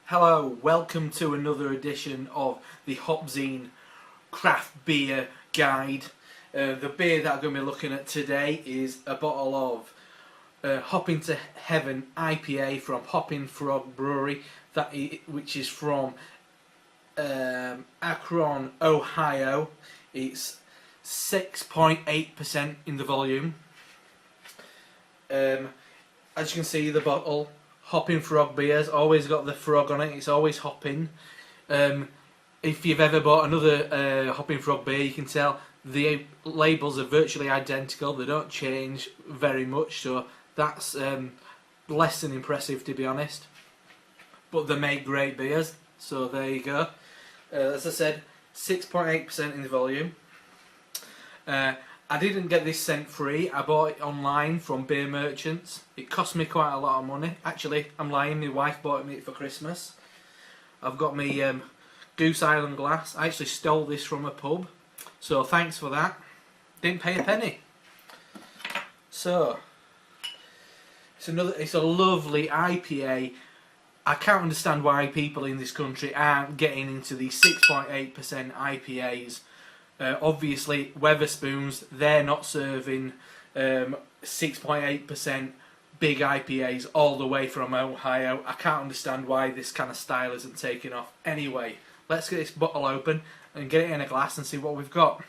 Hello, welcome to another edition of the HopZine craft beer guide. The beer that I'm going to be looking at today is a bottle of Hoppin to Heaven IPA from Hoppin Brewery, which is from Akron, Ohio. It's 6.8% in the volume. As you can see, the bottle, Hoppin Frog Beers, always got the frog on it, it's always hopping. If you've ever bought another Hoppin Frog beer, you can tell the labels are virtually identical, they don't change very much, so that's less than impressive, to be honest. But they make great beers, so there you go. As I said, 6.8% in the volume. I didn't get this sent free, I bought it online from beer merchants. It cost me quite a lot of money. Actually, I'm lying, my wife bought me it for Christmas. I've got my Goose Island glass. I actually stole this from a pub, so thanks for that. Didn't pay a penny. So, it's a lovely IPA. I can't understand why people in this country aren't getting into these 6.8% IPAs. Obviously, Wetherspoons, they're not serving 6.8% big IPAs all the way from Ohio. I can't understand why this kind of style isn't taking off. Anyway, let's get this bottle open and get it in a glass and see what we've got.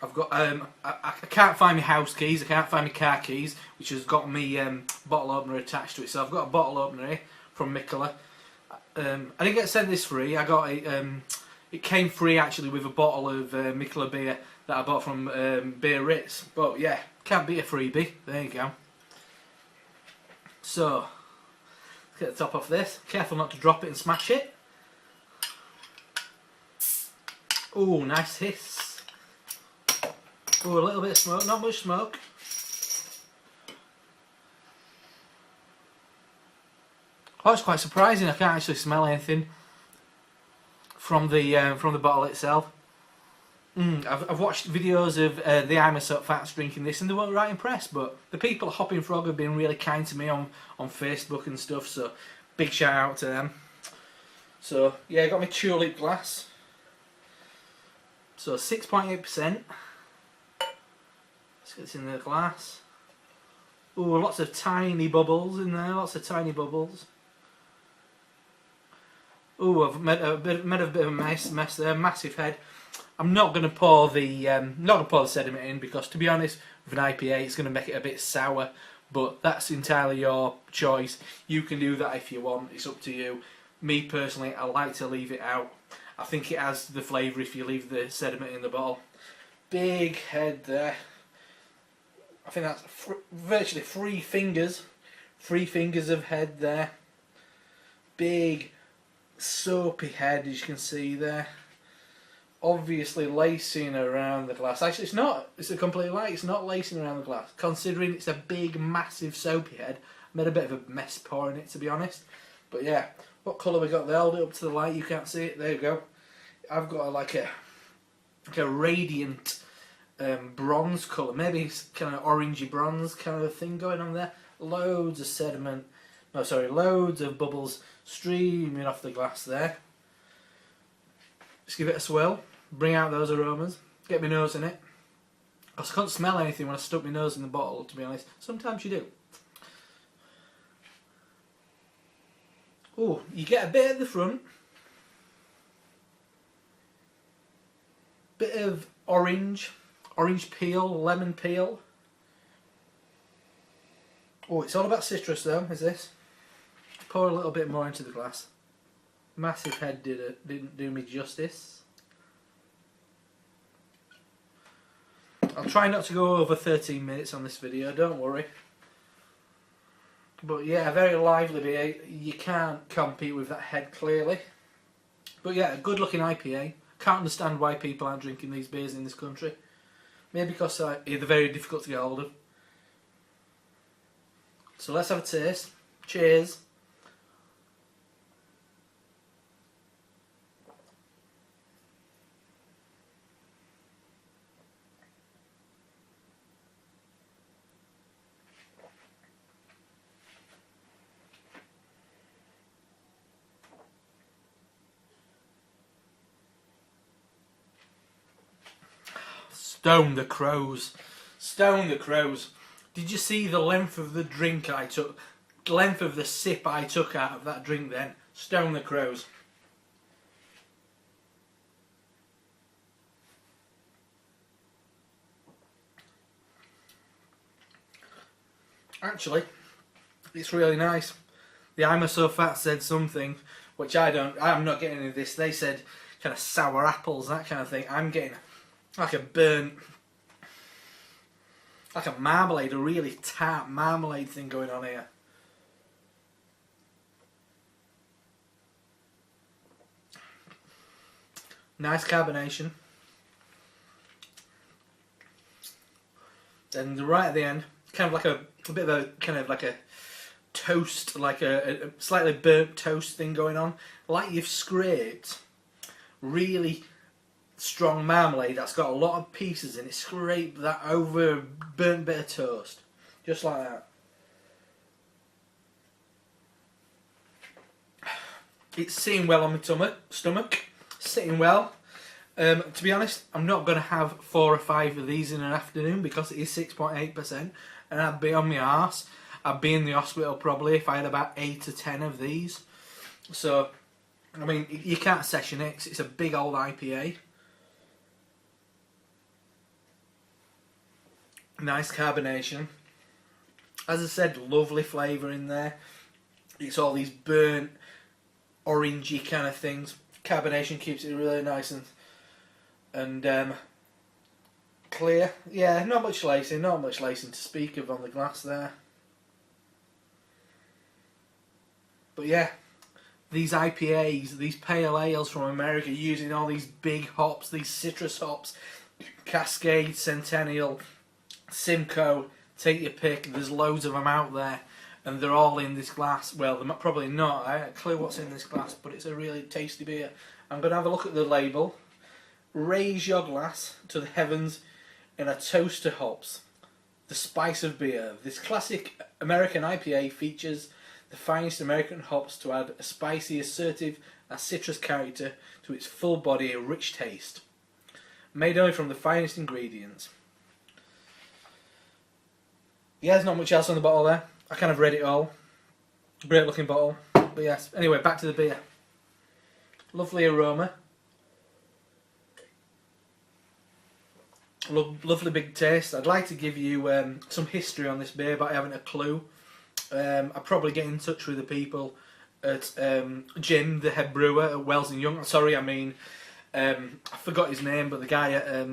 I've got I can't find my house keys, I can't find my car keys, which has got me bottle opener attached to it. So I've got a bottle opener here from Mikkeller. I didn't get sent this free. I got it came free actually with a bottle of Mikkeller beer that I bought from BEERZ. But yeah, can't be a freebie. There you go. So, let's get the top off this. Careful not to drop it and smash it. Ooh, nice hiss. Ooh, a little bit of smoke, not much smoke. Oh, it's quite surprising. I can't actually smell anything from the bottle itself. I've watched videos of the I'm a So Fats drinking this and they weren't right impressed, but the people at Hoppin Frog have been really kind to me on Facebook and stuff, so big shout out to them. So yeah, I got my tulip glass. So 6.8%. Let's get this in the glass. Ooh, lots of tiny bubbles in there, lots of tiny bubbles. Ooh, I've made a bit of a mess there. Massive head. I'm not going to pour the sediment in because, to be honest, with an IPA, it's going to make it a bit sour. But that's entirely your choice. You can do that if you want. It's up to you. Me personally, I like to leave it out. I think it has the flavour if you leave the sediment in the bottle. Big head there. I think that's virtually 3 fingers. 3 fingers of head there. Big soapy head, as you can see there. Obviously lacing around the glass. Actually, it's not. It's a complete lie. It's not lacing around the glass. Considering it's a big, massive soapy head, I made a bit of a mess pouring it, to be honest. But yeah, what colour we got there? Hold it up to the light. You can't see it. There you go. I've got like a radiant bronze colour. Maybe it's kind of orangey bronze kind of thing going on there. Loads of sediment. No, sorry, loads of bubbles streaming off the glass there. Just give it a swirl, bring out those aromas, get my nose in it. Because I couldn't smell anything when I stuck my nose in the bottle, to be honest. Sometimes you do. Oh, you get a bit at the front. Bit of orange peel, lemon peel. Oh, it's all about citrus though, is this? Pour a little bit more into the glass. Massive head didn't do me justice. I'll try not to go over 13 minutes on this video, don't worry. But yeah, very lively beer. You can't compete with that head clearly. But yeah, a good looking IPA. Can't understand why people aren't drinking these beers in this country. Maybe because they're very difficult to get hold of. So let's have a taste. Cheers. Stone the crows. Stone the crows. Did you see the length of the drink I took? The length of the sip I took out of that drink then? Stone the crows. Actually, it's really nice. The I'm a So Fat said something, which I'm not getting any of this. They said kind of sour apples, that kind of thing. I'm getting like a burnt, like a marmalade, a really tart marmalade thing going on here. Nice carbonation. And right at the end, kind of like a bit of a kind of like a toast, like a slightly burnt toast thing going on, like you've scraped really strong marmalade that's got a lot of pieces in it. Scrape that over a burnt bit of toast, just like that. It's sitting well on my stomach, sitting well. To be honest, I'm not going to have 4 or 5 of these in an afternoon because it is 6.8%, and I'd be on my arse. I'd be in the hospital probably if I had about 8 to 10 of these. So, I mean, you can't session it 'cause it's a big old IPA. Nice carbonation. As I said, lovely flavour in there. It's all these burnt, orangey kind of things. Carbonation keeps it really nice and clear. Yeah, not much lacing to speak of on the glass there. But yeah, these IPAs, these pale ales from America, using all these big hops, these citrus hops, Cascade, Centennial, Simcoe, take your pick. There's loads of them out there, and they're all in this glass. Well, they're probably not. I have a clue what's in this glass, but it's a really tasty beer. I'm going to have a look at the label. Raise your glass to the heavens in a toast to hops. The spice of beer. This classic American IPA features the finest American hops to add a spicy, assertive and citrus character to its full body, a rich taste. Made only from the finest ingredients. Yeah, there's not much else on the bottle there. I kind of read it all. Great looking bottle. But yes, anyway, back to the beer. Lovely aroma. Lovely big taste. I'd like to give you some history on this beer, but I haven't a clue. I'll probably get in touch with the people at Jim, the head brewer at Wells and Young. Sorry, I mean, I forgot his name, but the guy at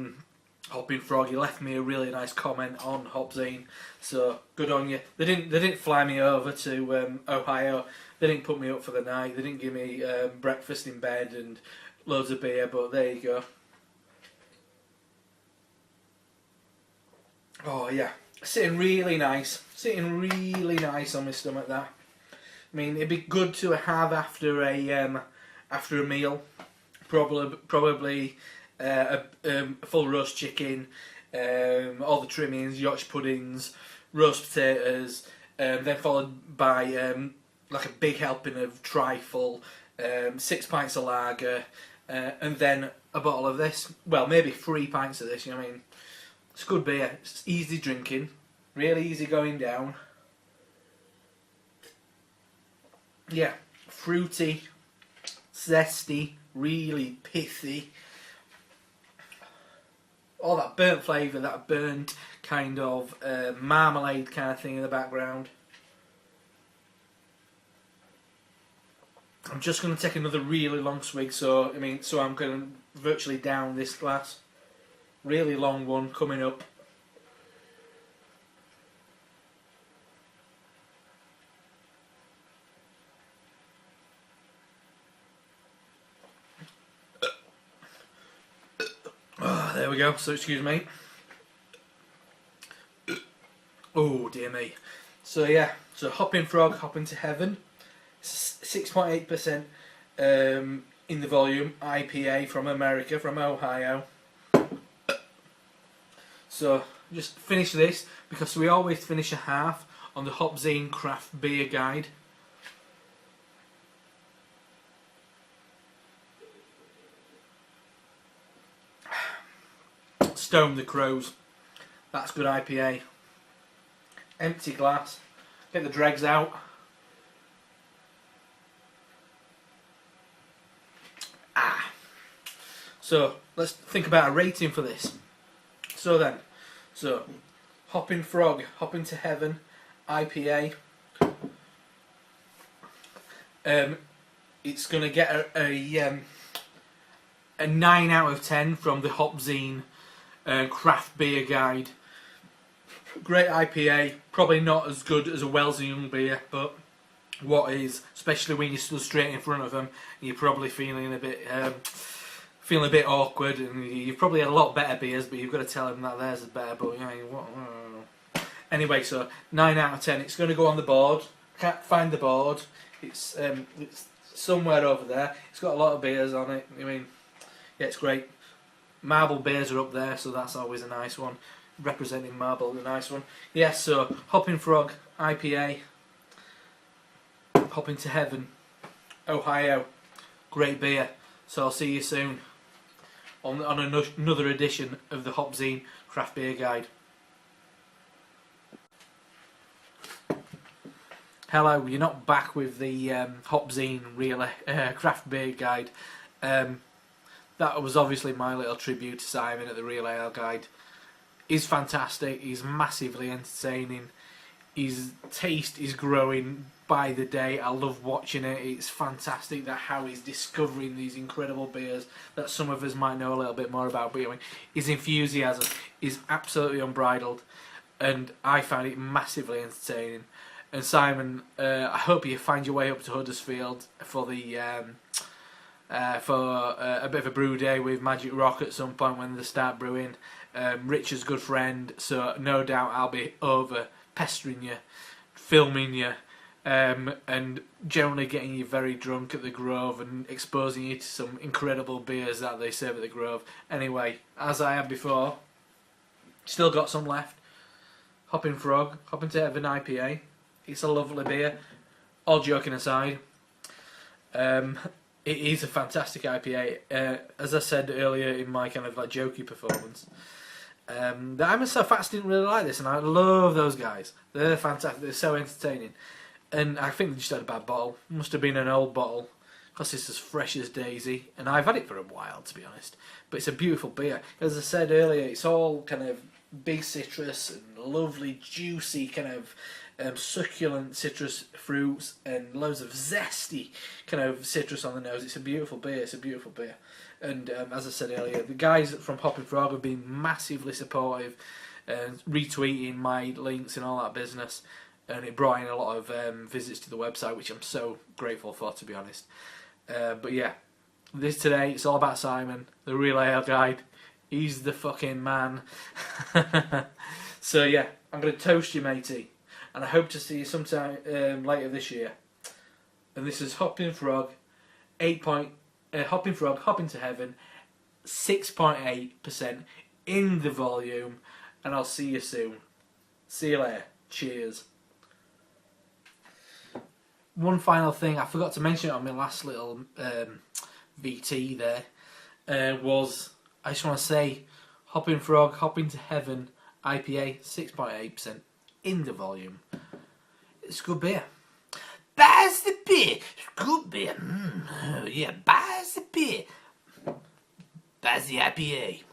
Hoppin Frog, he left me a really nice comment on HopZine. So good on you. They didn't fly me over to Ohio. They didn't put me up for the night. They didn't give me breakfast in bed and loads of beer. But there you go. Oh yeah, sitting really nice on my stomach. That, I mean, it'd be good to have after a meal, probably a full roast chicken, all the trimmings, Yorkshire puddings, roast potatoes, then followed by like a big helping of trifle, 6 pints of lager, and then a bottle of this. Well, maybe 3 pints of this. You know what I mean? It's good beer. It's easy drinking, really easy going down. Yeah, fruity, zesty, really pithy. All that burnt flavour, that burnt kind of marmalade kind of thing in the background. I'm just going to take another really long swig, so I'm going to virtually down this glass. Really long one coming up. Oh, there we go, so excuse me. Oh dear me. So yeah, so Hoppin Frog, Hoppin to Heaven. 6.8% in the volume, IPA from America, from Ohio. So just finish this, because we always finish a half on the HopZine Craft Beer Guide. Stone the Crows. That's good IPA. Empty glass. Get the dregs out. So let's think about a rating for this. So Hoppin Frog, Hoppin to Heaven, IPA. It's gonna get a 9 out of 10 from the HopZine craft beer guide. Great IPA, probably not as good as a Wells Young beer, but what is, especially when you're stood straight in front of them, and you're probably feeling a bit awkward, and you've probably had a lot better beers, but you've got to tell them that theirs is better. But anyway, so 9 out of 10. It's going to go on the board. Can't find the board. It's somewhere over there. It's got a lot of beers on it. I mean, yeah, it's great. Marble beers are up there, so that's always a nice one. Representing Marble, a nice one. Yes, so Hoppin Frog IPA. Hoppin to Heaven, Ohio. Great beer. So I'll see you soon on another edition of the HopZine Craft Beer Guide. Hello, you're not back with the HopZine Real Craft Beer Guide. That was obviously my little tribute to Simon at the Real Ale Guide. He's fantastic, he's massively entertaining, his taste is growing by the day. I love watching it. It's fantastic that how he's discovering these incredible beers that some of us might know a little bit more about. But I mean, his enthusiasm is absolutely unbridled, and I found it massively entertaining. And Simon, I hope you find your way up to Huddersfield for the a bit of a brew day with Magic Rock at some point when they start brewing. Richard's a good friend, so no doubt I'll be over pestering you, filming you, and generally getting you very drunk at the Grove and exposing you to some incredible beers that they serve at the Grove. Anyway, as I had before, still got some left. Hoppin Frog, Hoppin to Heaven IPA. It's a lovely beer. All joking aside, it is a fantastic IPA. As I said earlier in my kind of like jokey performance, the I'm So Fats didn't really like this, and I love those guys. They're fantastic. They're so entertaining. And I think they just had a bad bottle. Must have been an old bottle, because it's as fresh as daisy. And I've had it for a while, to be honest. But it's a beautiful beer. As I said earlier, it's all kind of big citrus and lovely, juicy, kind of succulent citrus fruits and loads of zesty kind of citrus on the nose. It's a beautiful beer. It's a beautiful beer. And as I said earlier, the guys from Hoppin Frog have been massively supportive, retweeting my links and all that business. And it brought in a lot of visits to the website, which I'm so grateful for, to be honest. But yeah, this today, it's all about Simon, the Real Ale Guide. He's the fucking man. So yeah, I'm going to toast you, matey. And I hope to see you sometime later this year. And this is Hoppin Frog, Hoppin Frog, Hoppin to Heaven, 6.8% in the volume. And I'll see you soon. See you later. Cheers. One final thing, I forgot to mention it on my last little VT there, was, I just want to say, Hoppin Frog, Hoppin to Heaven, IPA, 6.8% in the volume. It's good beer. BUYZ the beer. It's good beer. Oh yeah, BUYZ the beer. BUYZ the IPA.